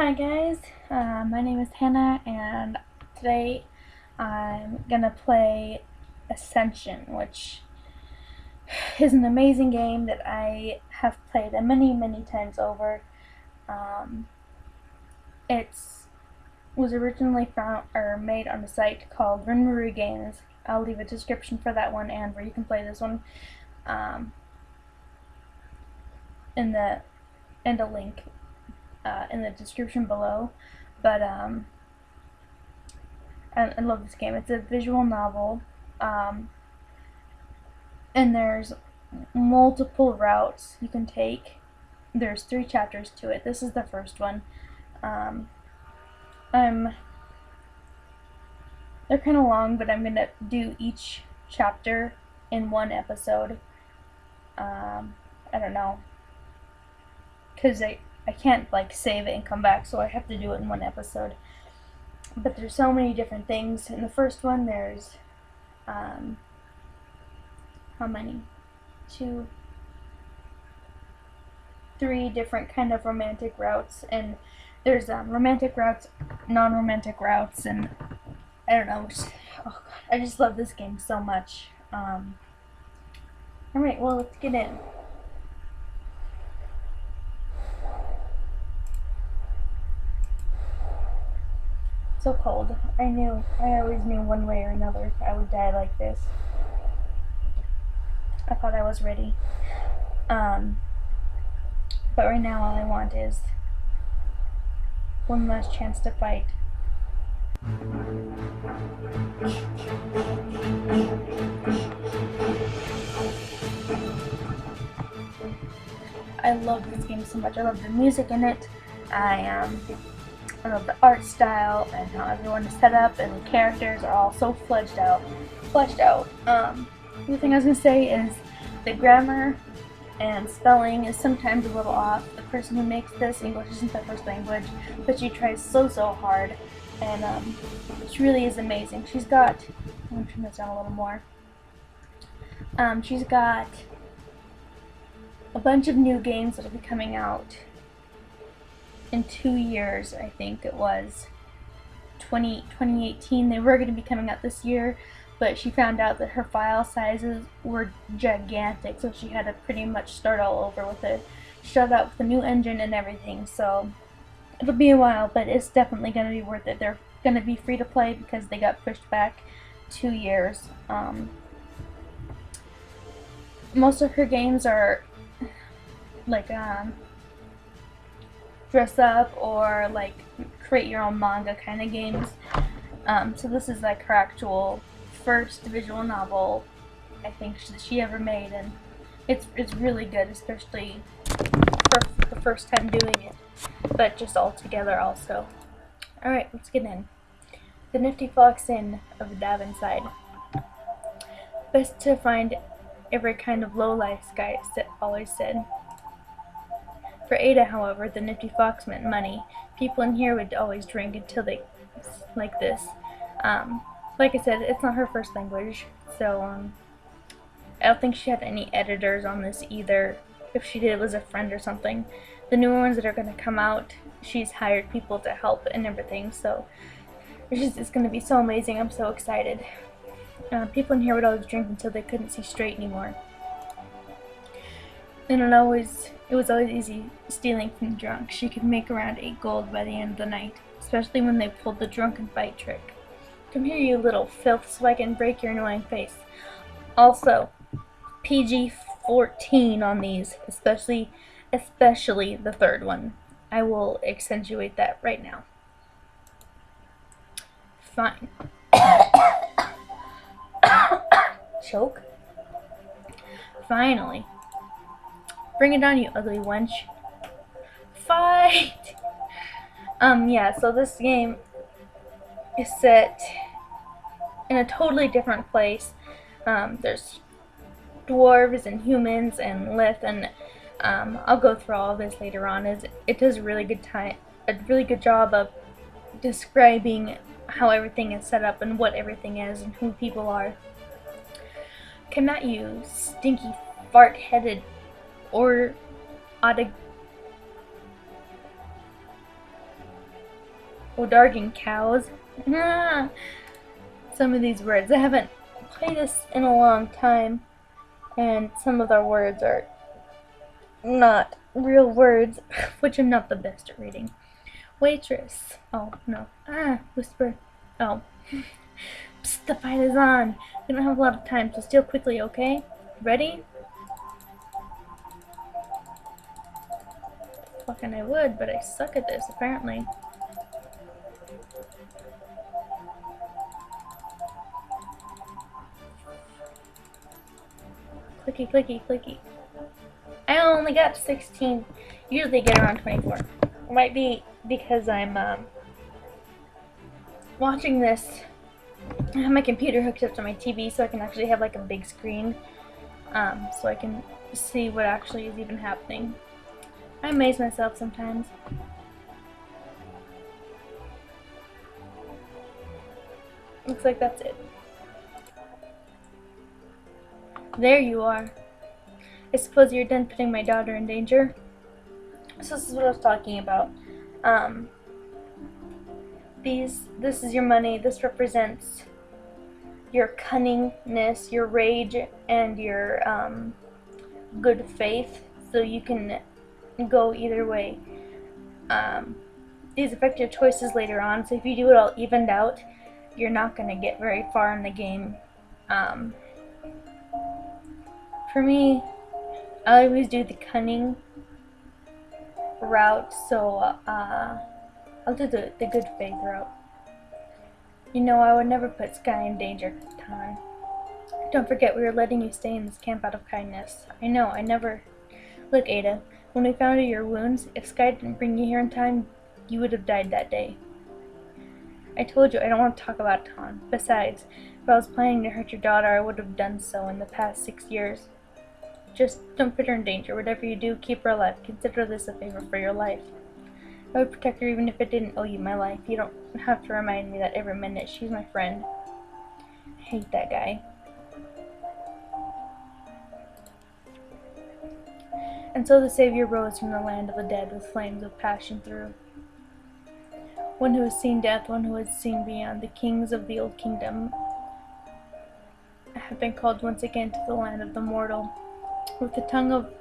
Hi guys, my name is Hannah and today I'm gonna play Ascension, which is an amazing game that I have played many times over. Um, it was originally found or made on a site called Rinmaru Games. I'll leave a description for that one and where you can play this one um, in the and a link in the description below. But I love this game. It's a visual novel, and there's multiple routes you can take. There's 3 chapters to it. This is the first one. They're kind of long, but I'm gonna do each chapter in one episode. I don't know, cause I can't like save it and come back, so I have to do it in one episode. But there's so many different things. In the first one, there's how many? 2, 3 different kind of romantic routes, and there's romantic routes, non-romantic routes, and I don't know. Oh God, I just love this game so much. All right, well, let's get in. So cold. I always knew one way or another I would die like this. I thought I was ready. But right now all I want is one last chance to fight. I love this game so much. I love the music in it. I love the art style and how everyone is set up, and the characters are all so fleshed out. The thing I was gonna say is the grammar and spelling is sometimes a little off. The person who makes this, English isn't their first language, but she tries so hard, and she really is amazing. She's got, I'm gonna turn this down a little more. She's got a bunch of new games that will be coming out in 2 years. I think it was 2018. They were going to be coming out this year, but she found out that her file sizes were gigantic, so she had to pretty much start all over with it. Start out with a new engine and everything, so it'll be a while, but it's definitely going to be worth it. They're going to be free to play because they got pushed back 2 years. Most of her games are like dress up or like create your own manga kind of games. So this is like her actual first visual novel I think she ever made, and it's really good, especially for the first time doing it, but just all together also. Alright, let's get in. The Nifty Fox Inn of the Davin side. Best to find every kind of low-life, Sky always said. For Ada, however, the Nifty Fox meant money. People in here would always drink until they, like this. Like I said, it's not her first language, so I don't think she had any editors on this either. If she did, it was a friend or something. The newer ones that are going to come out, she's hired people to help and everything, so it's going to be so amazing. I'm so excited. People in here would always drink until they couldn't see straight anymore. And it was always easy stealing from the drunk. She could make around 8 gold by the end of the night, especially when they pulled the drunken fight trick. Come here, you little filth, so I can break your annoying face. Also, PG-14 on these, especially the third one. I will accentuate that right now. Fine. Choke. Finally. Bring it on, you ugly wench. Fight! Yeah, so this game is set in a totally different place. There's dwarves and humans and lith, and I'll go through all of this later on. It does a really good job of describing how everything is set up and what everything is and who people are. Come at you, stinky fart-headed or Odargan cows. Ah, some of these words. I haven't played this in a long time, and some of the words are not real words, which I'm not the best at reading. Waitress. Oh, no. Whisper. Oh. Psst, the fight is on. We don't have a lot of time, so steal quickly, okay? Ready? Fucking I would, but I suck at this, apparently. Clicky, clicky, clicky. I only got 16. Usually get around 24. It might be because I'm watching this. I have my computer hooked up to my TV so I can actually have like a big screen, so I can see what actually is even happening. I amaze myself sometimes. Looks like that's it. There you are. I suppose you're done putting my daughter in danger? So this is what I was talking about. This is your money. This represents your cunningness, your rage, and your good faith. So you can go either way. These affect your choices later on. So if you do it all evened out, you're not going to get very far in the game. For me, I always do the cunning route, so I'll do the good faith route. You know, I would never put Sky in danger, Tan. Don't forget, we were letting you stay in this camp out of kindness. I know, I never... Look, Ada, when we found your wounds, if Sky didn't bring you here in time, you would have died that day. I told you, I don't want to talk about it, Tan. Besides, if I was planning to hurt your daughter, I would have done so in the past 6 years. Just don't put her in danger. Whatever you do, keep her alive. Consider this a favor for your life. I would protect her even if it didn't owe you my life. You don't have to remind me that every minute. She's my friend. I hate that guy. And so the Savior rose from the land of the dead with flames of passion through. One who has seen death, one who has seen beyond. The kings of the old kingdom have been called once again to the land of the mortal. With the tongue of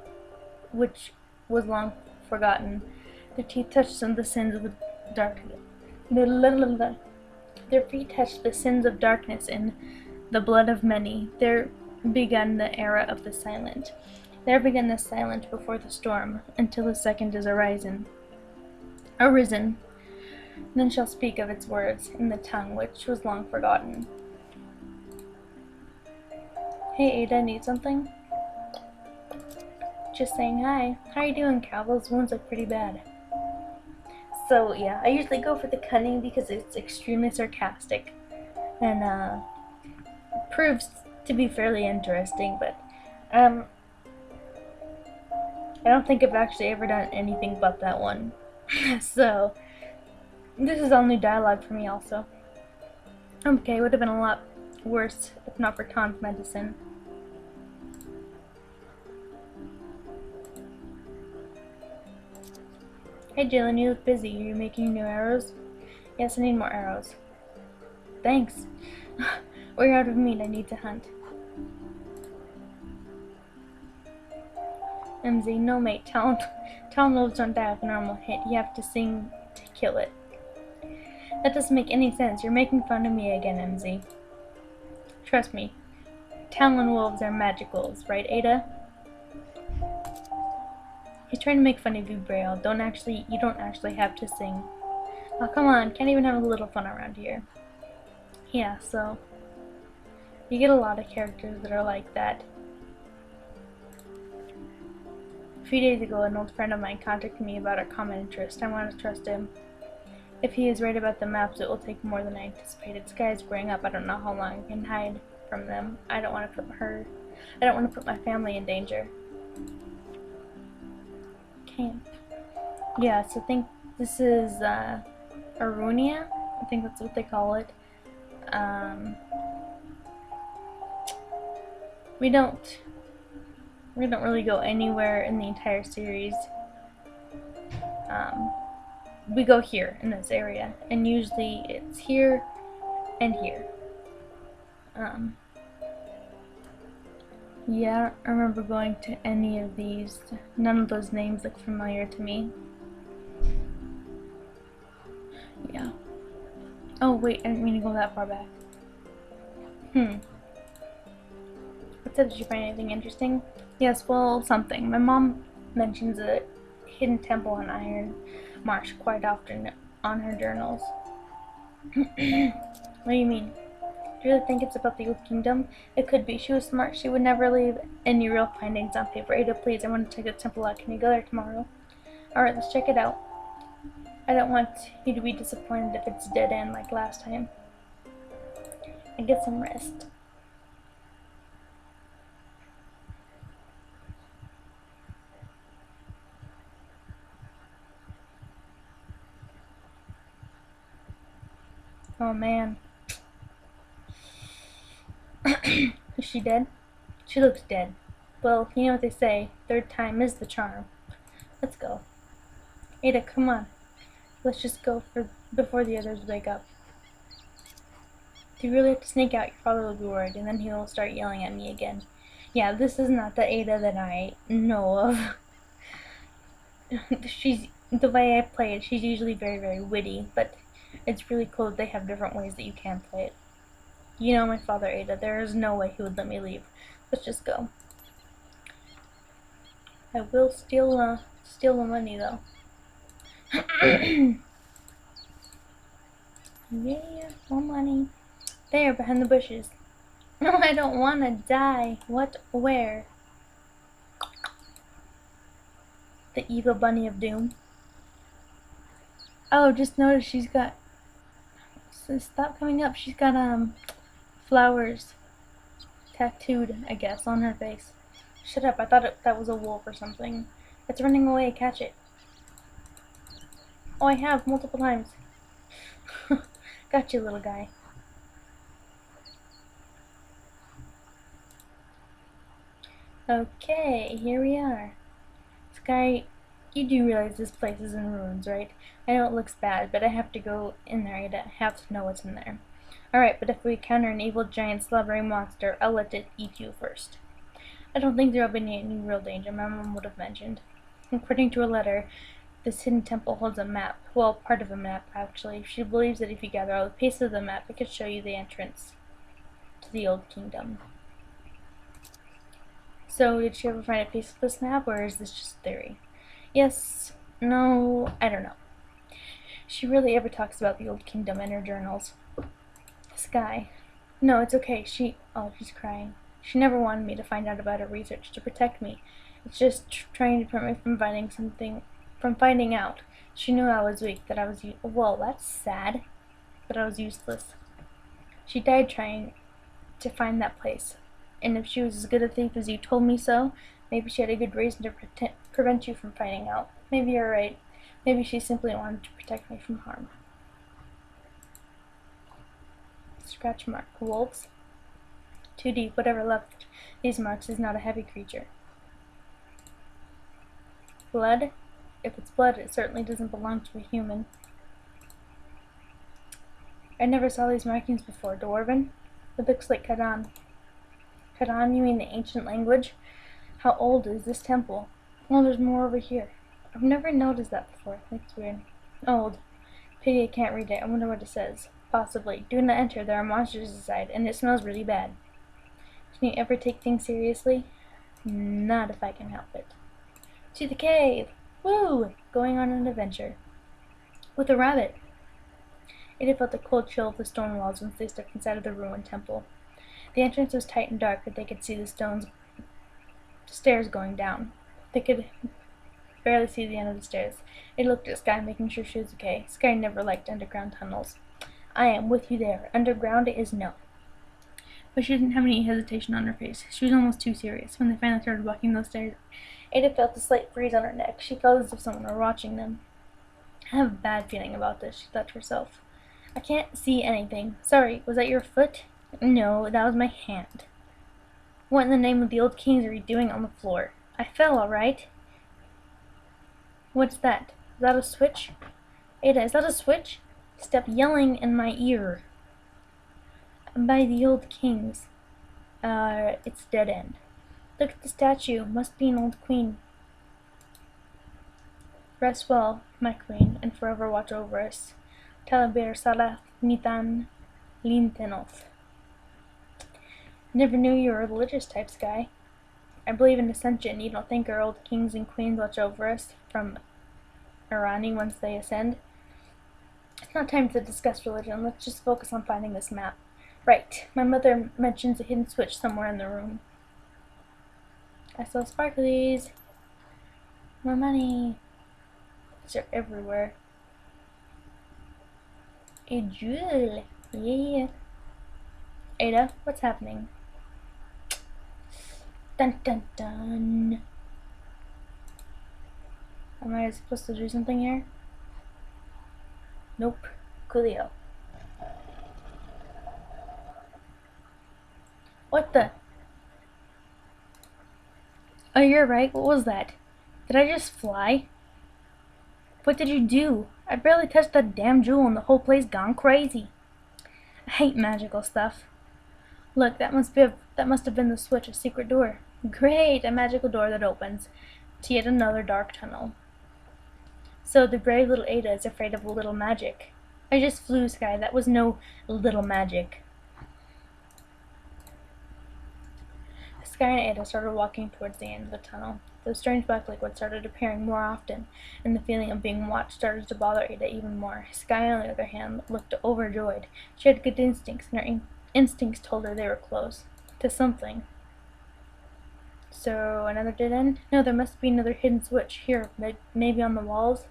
which was long forgotten, their teeth touched the sins of the darkness. Their feet touched the sins of darkness in the blood of many. There began the era of the silent. There began the silent before the storm, until the second is arisen. Then shall speak of its words in the tongue which was long forgotten. Hey Ada, need something? Just saying hi. How are you doing, Cal? Those wounds look pretty bad. So yeah, I usually go for the cunning because it's extremely sarcastic and proves to be fairly interesting, but I don't think I've actually ever done anything but that one. So this is all new dialogue for me also. Okay, it would have been a lot worse if not for Tan's medicine. Hey Jalen, you look busy. Are you making new arrows? Yes, I need more arrows. Thanks. We're out of meat. I need to hunt. MZ, no mate. Talon wolves don't die with a normal hit. You have to sing to kill it. That doesn't make any sense. You're making fun of me again, MZ. Trust me. Talon wolves are magicals, right, Ada? He's trying to make fun of you, Braille. You don't actually have to sing. Oh, come on. Can't even have a little fun around here. Yeah, so you get a lot of characters that are like that. A few days ago, an old friend of mine contacted me about a common interest. I want to trust him. If he is right about the maps, it will take more than I anticipated. Sky is growing up. I don't know how long I can hide from them. I don't want to put my family in danger. Camp. Yeah, so I think this is Arunia. I think that's what they call it. We don't really go anywhere in the entire series we go here in this area, and usually it's here and here. Yeah, I don't remember going to any of these. None of those names look familiar to me. Yeah. Oh wait, I didn't mean to go that far back. What's up? Did you find anything interesting? Yes, well, something. My mom mentions a hidden temple on Iron Marsh quite often on her journals. What do you mean? Do you really think it's about the Old Kingdom? It could be. She was smart. She would never leave any real findings on paper. Ada, please, I want to check the temple out. Can you go there tomorrow? Alright, let's check it out. I don't want you to be disappointed if it's dead end like last time. And get some rest. Oh man. Is she dead? She looks dead. Well, you know what they say, third time is the charm. Let's go. Ada, come on. Let's just go before the others wake up. If you really have to sneak out, your father will be worried, and then he will start yelling at me again. Yeah, this is not the Ada that I know of. The way I play it, she's usually very, very witty, but it's really cool that they have different ways that you can play it. You know my father, Ada. There is no way he would let me leave. Let's just go. I will steal the money, though. Yeah, more money. There, behind the bushes. No, I don't want to die. What? Where? The evil bunny of doom. Oh, just noticed she's got... So stop coming up. She's got, flowers tattooed, I guess, on her face. Shut up. I thought that was a wolf or something. It's running away. Catch it. Oh, I have multiple times. Got you, little guy. Okay, here we are. Sky, you do realize this place is in ruins, right? I know it looks bad, but I have to go in there. I have to know what's in there. Alright, but if we encounter an evil giant slobbering monster, I'll let it eat you first. I don't think there will be any real danger, my mom would have mentioned. According to a letter, this hidden temple holds a map. Well, part of a map, actually. She believes that if you gather all the pieces of the map, it could show you the entrance to the Old Kingdom. So, did she ever find a piece of this map, or is this just theory? Yes, no, I don't know. She rarely ever talks about the Old Kingdom in her journals. Sky. No, it's okay. She's crying. She never wanted me to find out about her research to protect me. It's just trying to prevent me from finding out. She knew I was weak, that I was well, that's sad, but I was useless. She died trying to find that place. And if she was as good a thief as you told me so, maybe she had a good reason to prevent you from finding out. Maybe you're right. Maybe she simply wanted to protect me from harm. Scratch mark. Wolves. Too deep. Whatever left these marks is not a heavy creature. Blood? If it's blood, it certainly doesn't belong to a human. I never saw these markings before. Dwarven? It looks like Kadan. Kadan, you mean the ancient language? How old is this temple? Oh, there's more over here. I've never noticed that before. That's weird. Old. Pity I can't read it. I wonder what it says. Possibly. Do not enter. There are monsters inside, and it smells really bad. Can you ever take things seriously? Not if I can help it. To the cave! Woo! Going on an adventure. With a rabbit. Ada felt the cold chill of the stone walls once they stepped inside of the ruined temple. The entrance was tight and dark, but they could see the stairs going down. They could barely see the end of the stairs. Ada looked at Sky, making sure she was okay. Sky never liked underground tunnels. I am with you there. Underground is no. But she didn't have any hesitation on her face. She was almost too serious. When they finally started walking those stairs, Ada felt a slight breeze on her neck. She felt as if someone were watching them. I have a bad feeling about this, she thought to herself. I can't see anything. Sorry, was that your foot? No, that was my hand. What in the name of the old kings are you doing on the floor? I fell, all right. What's that? Is that a switch? Ada, is that a switch? Stop yelling in my ear. By the old kings. It's dead end. Look at the statue. Must be an old queen. Rest well, my queen, and forever watch over us. Talabir Salah Nitan Lintenoth. Never knew you were a religious type, Sky. I believe in Ascension. You don't think our old kings and queens watch over us from Irani once they ascend? It's not time to discuss religion. Let's just focus on finding this map. Right. My mother mentions a hidden switch somewhere in the room. I saw sparklies. More money. They're everywhere. A jewel. Yeah. Ada, what's happening? Dun dun dun. Am I supposed to do something here? Nope. Coolio. What the? Oh, you're right. What was that? Did I just fly? What did you do? I barely touched that damn jewel and the whole place gone crazy. I hate magical stuff. Look, that must have been the switch, a secret door. Great, a magical door that opens to yet another dark tunnel. So the brave little Ada is afraid of a little magic. I just flew, Sky. That was no little magic. Sky and Ada started walking towards the end of the tunnel. The strange black liquid started appearing more often, and the feeling of being watched started to bother Ada even more. Sky, on the other hand, looked overjoyed. She had good instincts, and her instincts told her they were close to something. So, another dead end? No, there must be another hidden switch. Here, maybe on the walls?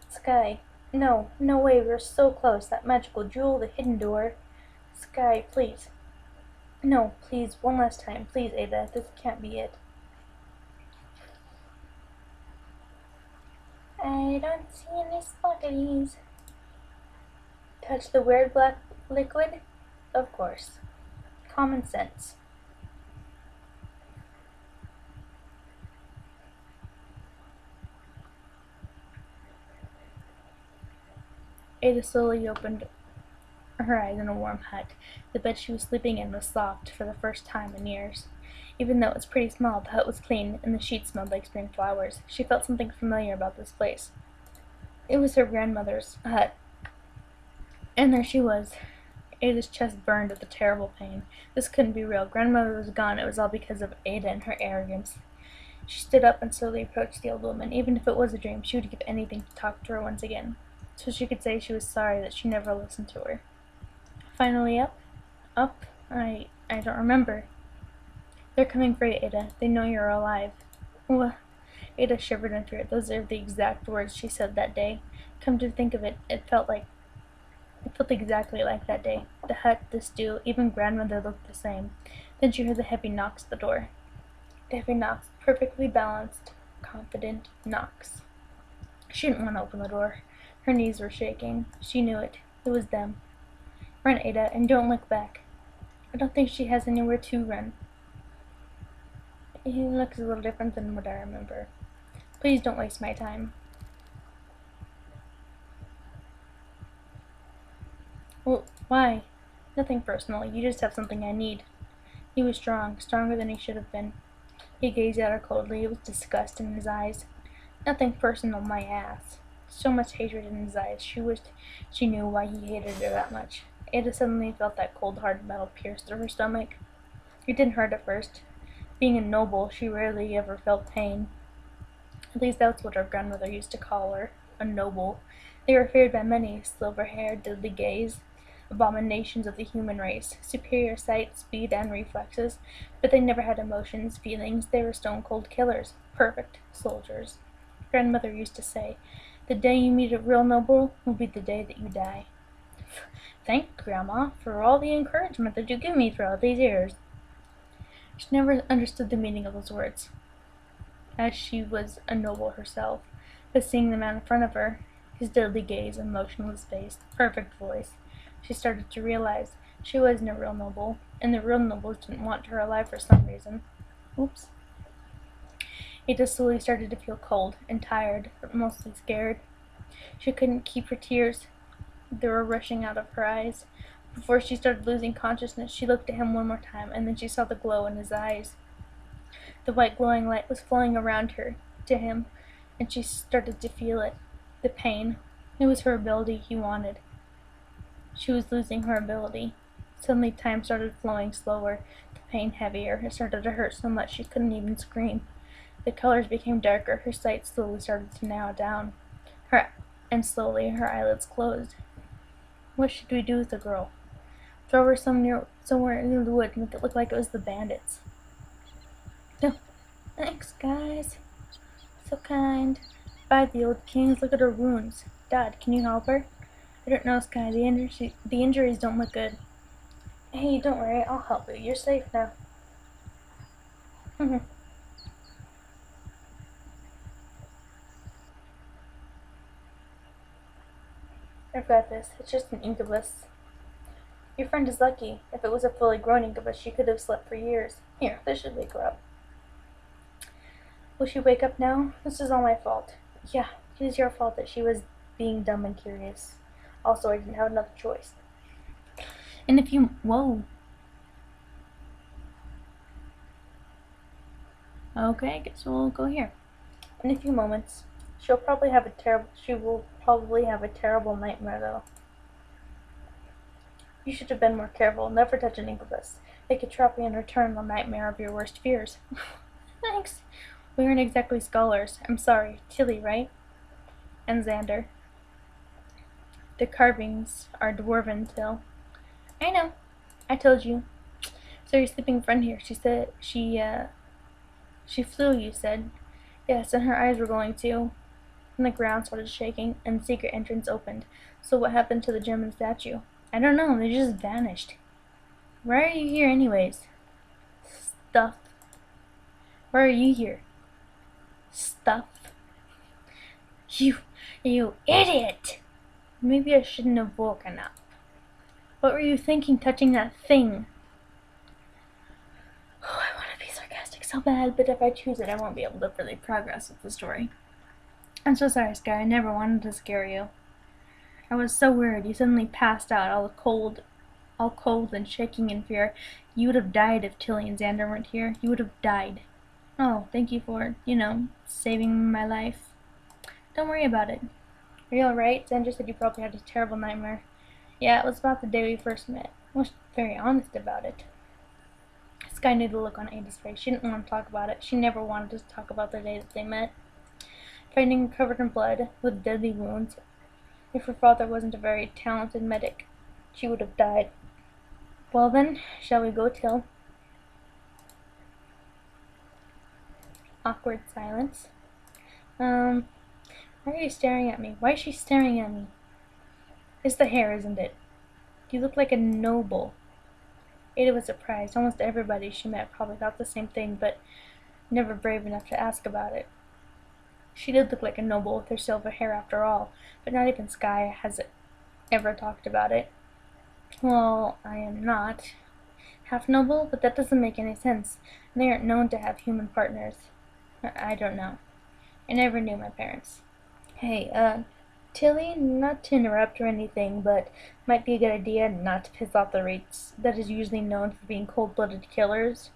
Sky. No, no way, we're so close. That magical jewel, the hidden door. Sky, please. No, please, one last time. Please, Ada, this can't be it. I don't see any sparklies. Touch the weird black liquid? Of course. Common sense. Ada slowly opened her eyes in a warm hut. The bed she was sleeping in was soft for the first time in years. Even though it was pretty small, the hut was clean, and the sheets smelled like spring flowers. She felt something familiar about this place. It was her grandmother's hut. And there she was. Ada's chest burned with a terrible pain. This couldn't be real. Grandmother was gone. It was all because of Ada and her arrogance. She stood up and slowly approached the old woman. Even if it was a dream, she would give anything to talk to her once again, so she could say she was sorry that she never listened to her. Finally up? Up? I don't remember. They're coming for you, Ada. They know you're alive. What? Ada shivered in fear. Those are the exact words she said that day. Come to think of it, it felt exactly like that day. The hut, the stew, even grandmother looked the same. Then she heard the heavy knocks at the door. The heavy knocks, perfectly balanced, confident knocks. She didn't want to open the door. Her knees were shaking. She knew it. It was them. Run, Ada, and don't look back. I don't think she has anywhere to run. He looks a little different than what I remember. Please don't waste my time. Well, why? Nothing personal. You just have something I need. He was strong, stronger than he should have been. He gazed at her coldly. It was disgust in his eyes. Nothing personal, my ass. So much hatred in his eyes. She wished she knew why he hated her that much. Ada suddenly felt that cold, hard metal pierce through her stomach. It didn't hurt at first. Being a noble, she rarely ever felt pain. At least that's what her grandmother used to call her, a noble. They were feared by many, silver-haired, deadly gaze, abominations of the human race, superior sight, speed, and reflexes, but they never had emotions, feelings. They were stone-cold killers, perfect soldiers. Grandmother used to say, "The day you meet a real noble will be the day that you die." Thank you, Grandma, for all the encouragement that you give me throughout these years. She never understood the meaning of those words, as she was a noble herself, but seeing the man in front of her, his deadly gaze, emotionless face, perfect voice, she started to realize she wasn't a real noble, and the real nobles didn't want her alive for some reason. Oops. Ada slowly started to feel cold and tired, but mostly scared. She couldn't keep her tears. They were rushing out of her eyes. Before she started losing consciousness, she looked at him one more time, and then she saw the glow in his eyes. The white glowing light was flowing around her, to him, and she started to feel it. The pain. It was her ability he wanted. She was losing her ability. Suddenly time started flowing slower, the pain heavier. It started to hurt so much she couldn't even scream. The colors became darker. Her sight slowly started to narrow down. And slowly her eyelids closed. What should we do with the girl? Throw her somewhere in the wood and make it look like it was the bandits. Oh, thanks, guys. So kind. By the old kings, look at her wounds. Dad, can you help her? I don't know, Sky. The injuries don't look good. Hey, don't worry. I'll help you. You're safe now. I've got this. It's just an incubus. Your friend is lucky. If it was a fully grown incubus, she could have slept for years. Here, this should wake her up. Will she wake up now? This is all my fault. Yeah, it is your fault that she was being dumb and curious. Also, I didn't have another choice. And if you... Whoa. Okay, guess we'll go here. In a few moments, she will probably have a terrible nightmare, though. You should have been more careful. Never touch an incubus. They could trap you and return the nightmare of your worst fears. Thanks. We aren't exactly scholars. I'm sorry. Tilly, right? And Xander. The carvings are dwarven, Till. I know. I told you. So your sleeping friend here, she said she flew, you said. Yes, and her eyes were going too. And the ground started shaking, and the secret entrance opened. So what happened to the German statue? I don't know, they just vanished. Why are you here anyways? Stuff. Why are you here? Stuff. You idiot! Maybe I shouldn't have woken up. What were you thinking touching that thing? Oh, I want to be sarcastic so bad, but if I choose it, I won't be able to really progress with the story. I'm so sorry, Sky. I never wanted to scare you. I was so worried. You suddenly passed out, all cold and shaking in fear. You would have died if Tilly and Xander weren't here. You would have died. Oh, thank you for, saving my life. Don't worry about it. Are you alright? Xander said you probably had a terrible nightmare. Yeah, it was about the day we first met. I was very honest about it. Sky knew the look on Ada's face. She didn't want to talk about it. She never wanted to talk about the day that they met. Finding her covered in blood, with deadly wounds. If her father wasn't a very talented medic, she would have died. Well then, shall we go, Till? Awkward silence. Why are you staring at me? Why is she staring at me? It's the hair, isn't it? You look like a noble. Ada was surprised. Almost everybody she met probably thought the same thing, but never brave enough to ask about it. She did look like a noble with her silver hair after all, but not even Sky has ever talked about it. Well, I am not half noble, but that doesn't make any sense. They aren't known to have human partners. I don't know. I never knew my parents. Hey, Tilly, not to interrupt or anything, but might be a good idea not to piss off the race that is usually known for being cold-blooded killers.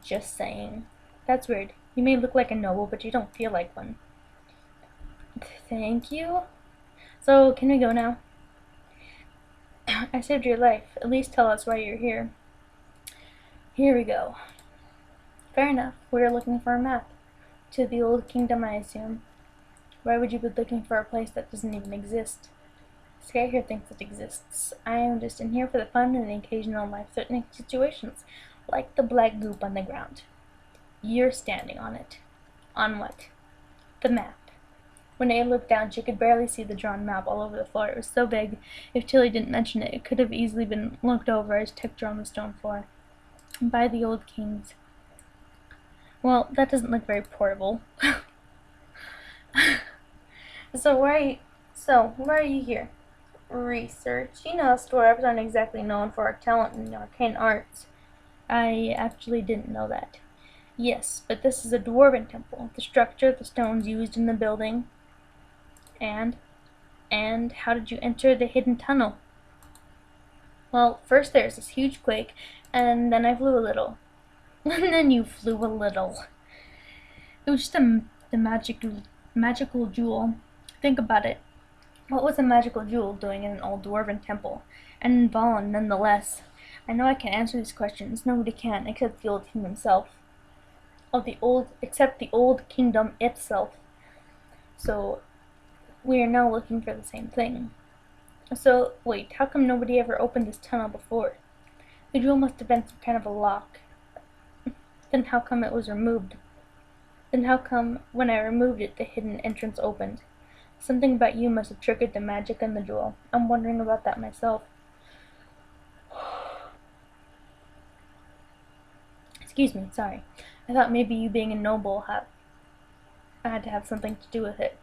Just saying. That's weird. You may look like a noble, but you don't feel like one. Thank you. So, can we go now? I saved your life. At least tell us why you're here. Here we go. Fair enough. We are looking for a map. To the old kingdom, I assume. Why would you be looking for a place that doesn't even exist? Sky here thinks it exists. I am just in here for the fun and the occasional life-threatening situations, like the black goop on the ground. You're standing on it. On what? The map. When Ada looked down, she could barely see the drawn map all over the floor. It was so big, if Tilly didn't mention it, it could have easily been looked over as texture on the stone floor. By the old kings. Well, that doesn't look very portable. So why are you here? Research. You know, dwarves aren't exactly known for our talent in arcane arts. I actually didn't know that. Yes, but this is a dwarven temple. The structure, the stones used in the building, and And how did you enter the hidden tunnel? Well, first there's this huge quake, and then I flew a little. And then you flew a little. It was just the magical jewel. Think about it. What was a magical jewel doing in an old dwarven temple? And in Valen, nonetheless. I know I can't answer these questions. Nobody can, except the old king himself. Except the old kingdom itself. So, we are now looking for the same thing. So, wait, how come nobody ever opened this tunnel before? The jewel must have been some kind of a lock. Then how come it was removed? Then how come, when I removed it, the hidden entrance opened? Something about you must have triggered the magic in the jewel. I'm wondering about that myself. Excuse me, sorry. I thought maybe you being a noble had to have something to do with it.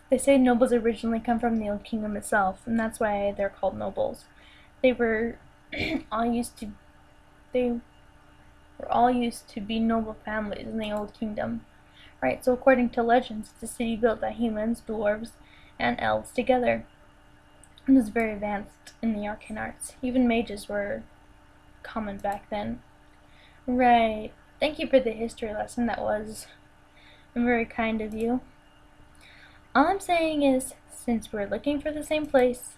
They say nobles originally come from the old kingdom itself, and that's why they're called nobles. They were all used to be noble families in the old kingdom. Right, so according to legends, it's a city built by humans, dwarves, and elves together. It was very advanced in the arcane arts. Even mages were common back then. Right. Thank you for the history lesson. That was very kind of you. All I'm saying is, since we're looking for the same place,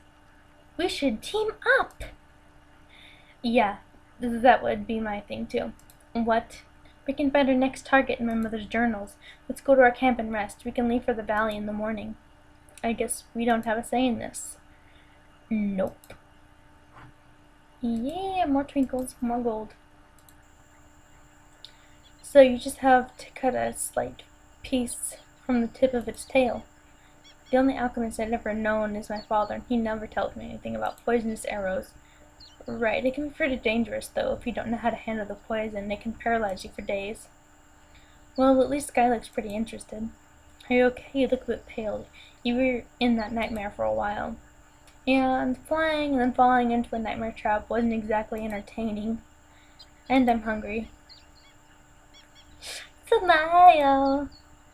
we should team up. Yeah, that would be my thing too. What? We can find our next target in my mother's journals. Let's go to our camp and rest. We can leave for the valley in the morning. I guess we don't have a say in this. Nope. Yeah, more twinkles, more gold. So you just have to cut a slight piece from the tip of its tail. The only alchemist I'd ever known is my father, and he never tells me anything about poisonous arrows. Right, it can be pretty dangerous, though. If you don't know how to handle the poison, it can paralyze you for days. Well, at least Sky looks pretty interested. Are you okay? You look a bit pale. You were in that nightmare for a while. And flying and then falling into a nightmare trap wasn't exactly entertaining. And I'm hungry. Smile!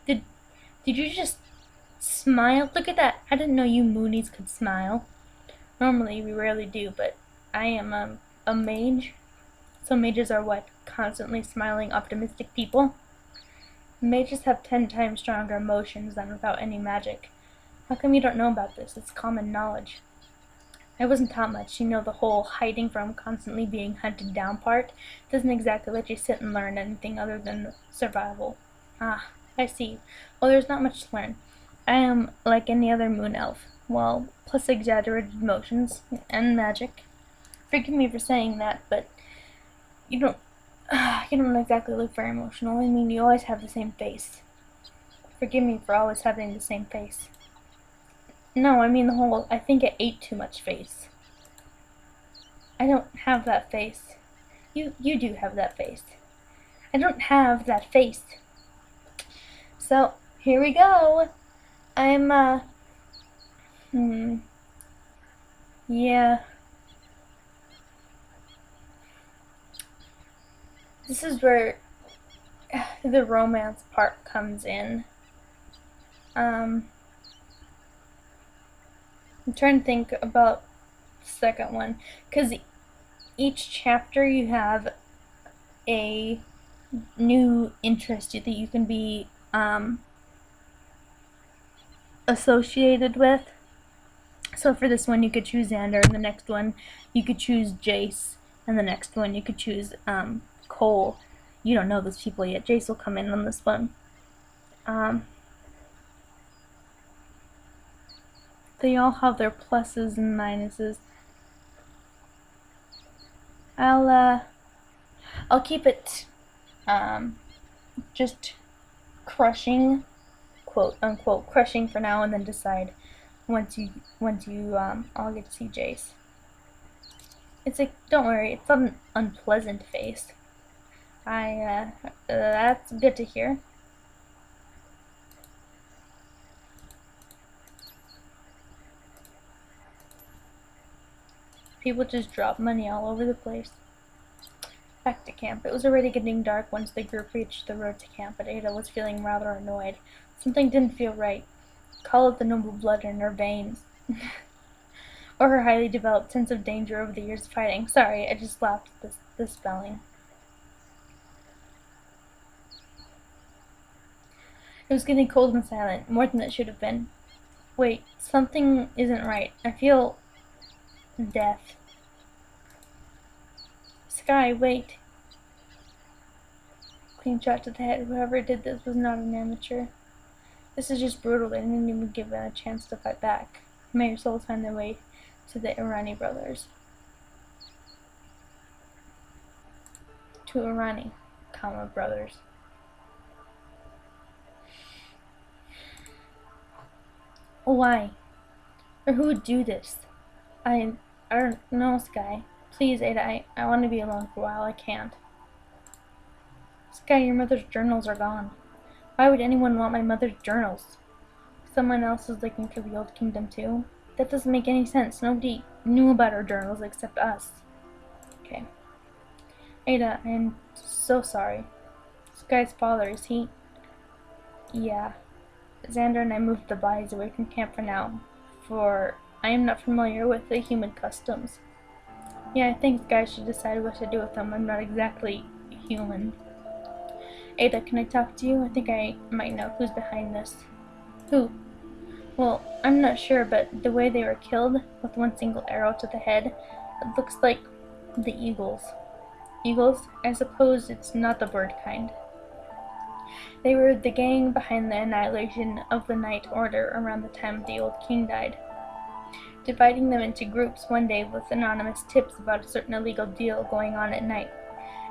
Did you just smile? Look at that! I didn't know you Moonies could smile. Normally, we rarely do, but I am a mage. So mages are what? Constantly smiling, optimistic people? Mages have 10 times stronger emotions than without any magic. How come you don't know about this? It's common knowledge. I wasn't taught much. You know, the whole hiding from constantly being hunted down part doesn't exactly let you sit and learn anything other than survival. Ah, I see. Well, there's not much to learn. I am like any other moon elf. Well, plus exaggerated emotions and magic. Forgive me for saying that, but you don't exactly look very emotional. I mean, you always have the same face. Forgive me for always having the same face. No, I mean the whole, I think I ate too much face. I don't have that face. You do have that face. I don't have that face. So, here we go. I'm, yeah. This is where the romance part comes in. I'm trying to think about the second one, because each chapter you have a new interest that you can be associated with. So for this one you could choose Xander, and the next one you could choose Jace, and the next one you could choose Cole. You don't know those people yet. Jace will come in on this one. They all have their pluses and minuses. I'll keep it just crushing, quote unquote crushing for now, and then decide once you all get to see Jace. It's like, don't worry, it's not an unpleasant face. That's good to hear. People just drop money all over the place. Back to camp. It was already getting dark once the group reached the road to camp, but Ada was feeling rather annoyed. Something didn't feel right. Call it the noble blood in her veins. Or her highly developed sense of danger over the years of fighting. Sorry, I just laughed at the spelling. It was getting cold and silent, more than it should have been. Wait, something isn't right. I feel death. Sky, wait. Clean shot to the head. Whoever did this was not an amateur. This is just brutal. They didn't even give them a chance to fight back. May your souls find their way to the Irani brothers. To Irani, brothers. Why? Or who would do this? I don't know, Sky. Please, Ada, I want to be alone for a while. I can't. Sky, your mother's journals are gone. Why would anyone want my mother's journals? Someone else is looking for the Old Kingdom too? That doesn't make any sense. Nobody knew about our journals except us. Okay. Ada, I am so sorry. Sky's father, is he? Yeah. Xander and I moved the bodies away from camp for now, for I am not familiar with the human customs. Yeah, I think Sky should decide what to do with them. I'm not exactly human. Ada, can I talk to you? I think I might know who's behind this. Who? Well, I'm not sure, but the way they were killed, with one single arrow to the head, it looks like the eagles. Eagles? I suppose it's not the bird kind. They were the gang behind the annihilation of the Night Order around the time the old king died, dividing them into groups one day with anonymous tips about a certain illegal deal going on at night,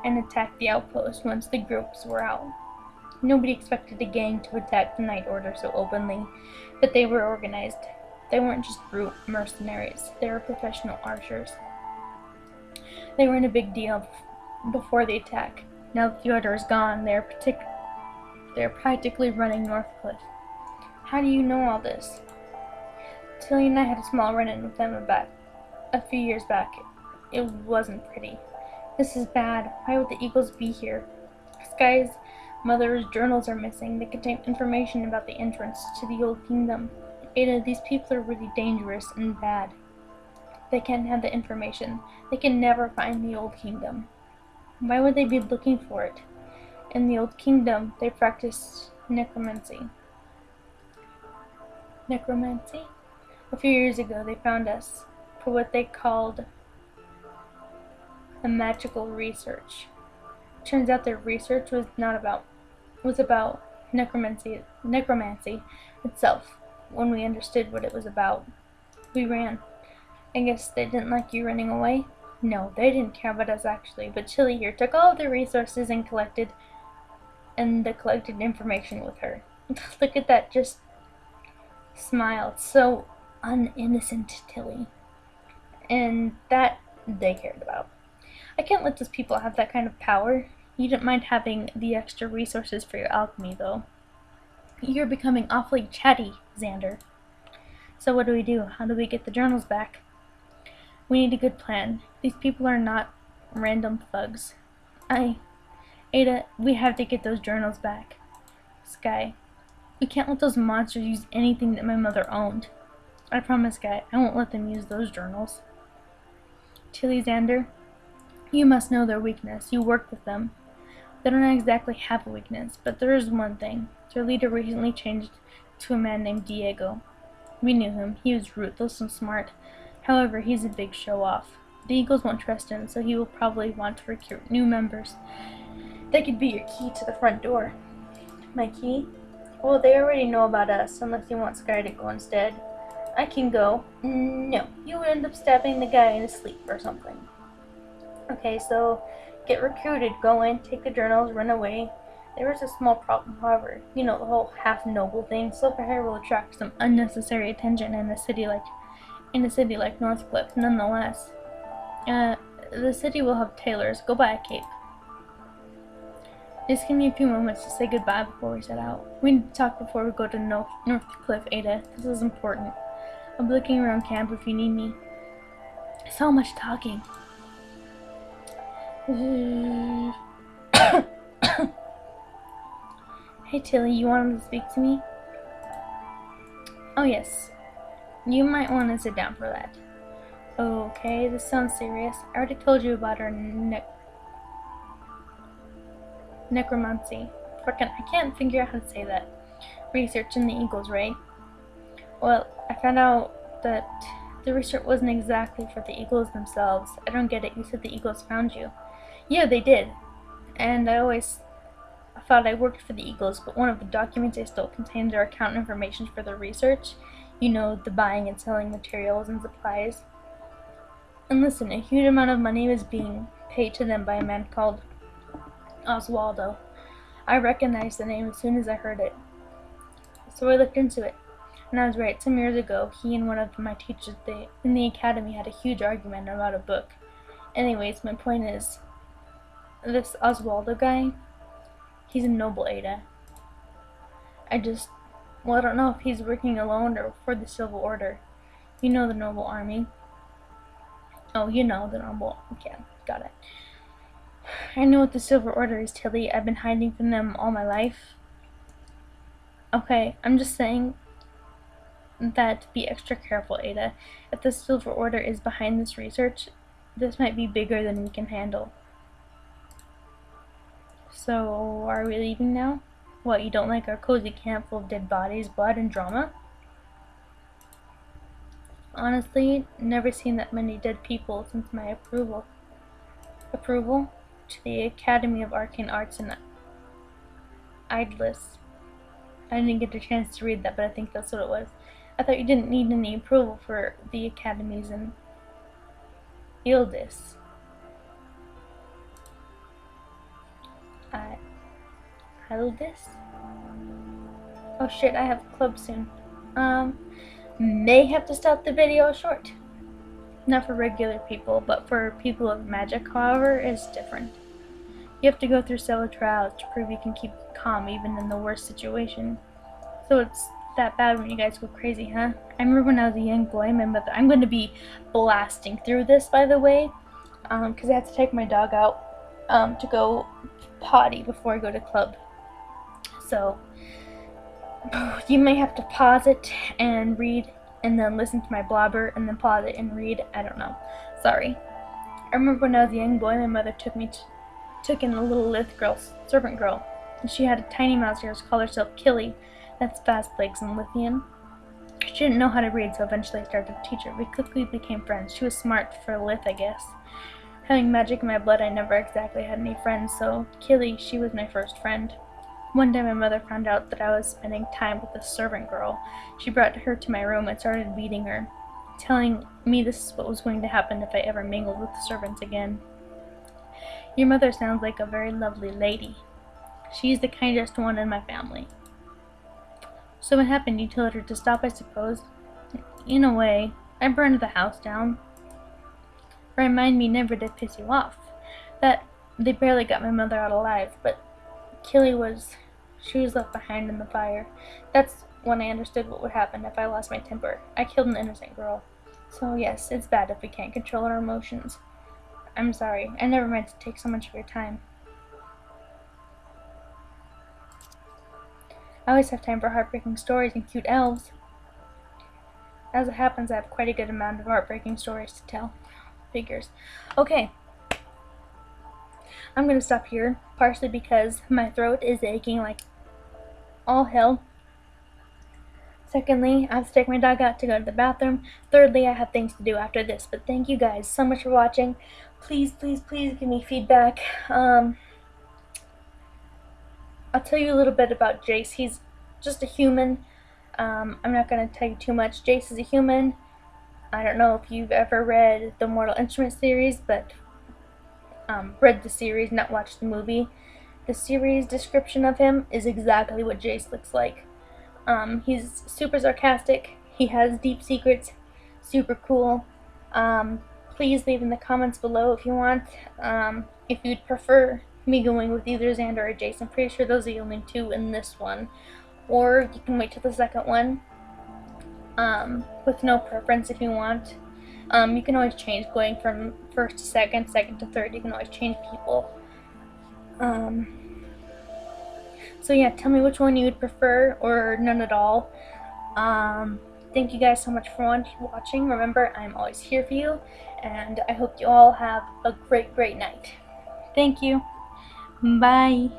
and attacked the outpost once the groups were out. Nobody expected a gang to attack the Night Order so openly, but they were organized. They weren't just brute mercenaries, they were professional archers. They were in a big deal before the attack. Now that the Order is gone, they're practically running Northcliffe. How do you know all this? Tilly and I had a small run-in with them about a few years back. It wasn't pretty. This is bad. Why would the Eagles be here? Sky's mother's journals are missing. They contain information about the entrance to the Old Kingdom. Ada, these people are really dangerous and bad. They can't have the information. They can never find the Old Kingdom. Why would they be looking for it? In the Old Kingdom, they practiced necromancy. Necromancy? A few years ago, they found us for what they called a magical research. Turns out their research was about necromancy itself. When we understood what it was about, we ran. I guess they didn't like you running away? No, they didn't care about us actually, but Chili here took all of their resources and collected information with her. Look at that, just smiled. So uninnocent, Tilly. And that they cared about. I can't let those people have that kind of power. You didn't mind having the extra resources for your alchemy, though. You're becoming awfully chatty, Xander. So what do we do? How do we get the journals back? We need a good plan. These people are not random thugs. Ada, we have to get those journals back. Sky, we can't let those monsters use anything that my mother owned. I promise, Sky, I won't let them use those journals. Tilly, Xander, you must know their weakness. You worked with them. They don't exactly have a weakness, but there is one thing. Their leader recently changed to a man named Diego. We knew him. He was ruthless and smart. However, he's a big show-off. The Eagles won't trust him, so he will probably want to recruit new members. They could be your key to the front door. My key? Well, they already know about us, unless you want Sky to go instead. I can go. No, you would end up stabbing the guy in his sleep or something. Okay, so get recruited, go in, take the journals, run away. There is a small problem, however. You know, the whole half-noble thing. Silver hair will attract some unnecessary attention in a city like Northcliffe, nonetheless. The city will have tailors. Go buy a cape. Just give me a few moments to say goodbye before we set out. We need to talk before we go to Northcliffe, Ada. This is important. I'll be looking around camp if you need me. So much talking. Hey Tilly, you wanted to speak to me? Oh yes, you might want to sit down for that. Okay, this sounds serious. I already told you about our necromancy. I can't figure out how to say that. Research in the eagles, right? Well, I found out that the research wasn't exactly for the eagles themselves. I don't get it. You said the eagles found you. Yeah, they did. And I always thought I worked for the eagles, but one of the documents I stole contained their account information for the research. You know, the buying and selling materials and supplies. And listen, a huge amount of money was being paid to them by a man called Oswaldo. I recognized the name as soon as I heard it. So I looked into it. And I was right. Some years ago, he and one of my teachers in the academy had a huge argument about a book. Anyways, my point is, this Oswaldo guy, he's a noble, Ada. I don't know if he's working alone or for the Civil Order. You know the noble army. Oh, you know the noble. Okay, got it. I know what the Silver Order is, Tilly. I've been hiding from them all my life. Okay, I'm just saying that be extra careful, Ada. If the Silver Order is behind this research, this might be bigger than we can handle. So, are we leaving now? What, you don't like our cozy camp full of dead bodies, blood, and drama? Honestly, never seen that many dead people since my approval to the Academy of Arcane Arts and Idlis. I didn't get a chance to read that, but I think that's what it was. I thought you didn't need any approval for the academies in Ildis. Ildis? Oh shit, I have club soon. May have to stop the video short. Not for regular people, but for people of magic, however, it's different. You have to go through several trials to prove you can keep calm even in the worst situation. So it's that bad when you guys go crazy, huh? I remember when I was a young boy, my mother... I'm going to be blasting through this, by the way, because I had to take my dog out to go potty before I go to club. So, you may have to pause it and read, and then listen to my blabber, and then pause it and read. I don't know. Sorry. I remember when I was a young boy, my mother took in a little servant girl, and she had a tiny mouse ears, called herself Killy. That's fast legs in Lithian. She didn't know how to read, so eventually I started to teach her. We quickly became friends. She was smart for a Lith, I guess. Having magic in my blood, I never exactly had any friends, so Killy, she was my first friend. One day my mother found out that I was spending time with a servant girl. She brought her to my room and started beating her, telling me this is what was going to happen if I ever mingled with the servants again. Your mother sounds like a very lovely lady. She's the kindest one in my family. So what happened? You told her to stop, I suppose? In a way. I burned the house down. Remind me never to piss you off. That they barely got my mother out alive, but Killy was left behind in the fire. That's when I understood what would happen if I lost my temper. I killed an innocent girl. So yes, it's bad if we can't control our emotions. I'm sorry. I never meant to take so much of your time. I always have time for heartbreaking stories and cute elves. As it happens, I have quite a good amount of heartbreaking stories to tell. Figures. Okay. I'm gonna stop here, partially because my throat is aching like all hell. Secondly, I have to take my dog out to go to the bathroom. Thirdly, I have things to do after this. But thank you guys so much for watching. Please, please, please give me feedback. I'll tell you a little bit about Jace. He's just a human. I'm not going to tell you too much. Jace is a human. I don't know if you've ever read the Mortal Instruments series, but read the series, not watched the movie. The series description of him is exactly what Jace looks like. He's super sarcastic. He has deep secrets. Super cool. Please leave in the comments below if you want. If you'd prefer me going with either Xander or Jace. I'm pretty sure those are the only two in this one. Or you can wait till the second one. With no preference if you want. You can always change going from first to second, second to third. You can always change people. So yeah, tell me which one you would prefer, or none at all. Thank you guys so much for watching. Remember, I'm always here for you, and I hope you all have a great night. Thank you. Bye.